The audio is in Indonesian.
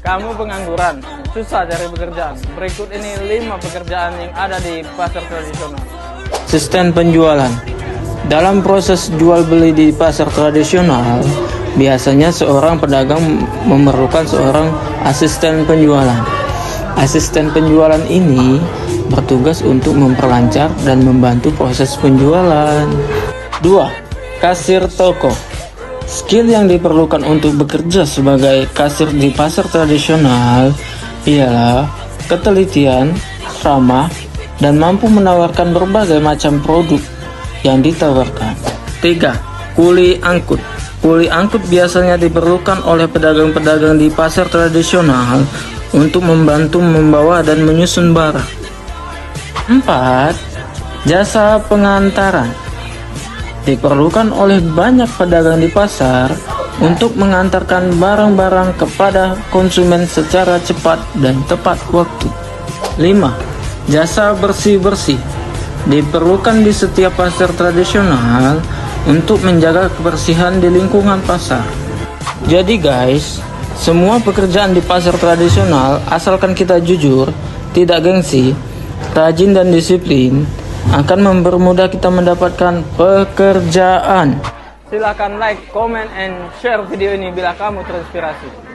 Kamu pengangguran, susah cari pekerjaan. Berikut ini 5 pekerjaan yang ada di pasar tradisional. Asisten penjualan. Dalam proses jual beli di pasar tradisional, biasanya seorang pedagang memerlukan seorang asisten penjualan. Asisten penjualan ini bertugas untuk memperlancar dan membantu proses penjualan. 2. Kasir toko. Skill yang diperlukan untuk bekerja sebagai kasir di pasar tradisional ialah ketelitian, ramah, dan mampu menawarkan berbagai macam produk yang ditawarkan. 3. Kuli angkut. Kuli angkut biasanya diperlukan oleh pedagang-pedagang di pasar tradisional untuk membantu membawa dan menyusun barang. 4. Jasa pengantaran. Diperlukan oleh banyak pedagang di pasar untuk mengantarkan barang-barang kepada konsumen secara cepat dan tepat waktu. 5. Jasa bersih-bersih. Diperlukan di setiap pasar tradisional untuk menjaga kebersihan di lingkungan pasar. Jadi guys, semua pekerjaan di pasar tradisional, asalkan kita jujur, tidak gengsi, rajin dan disiplin, akan mempermudah kita mendapatkan pekerjaan. Silahkan like, comment, and share video ini bila kamu terinspirasi.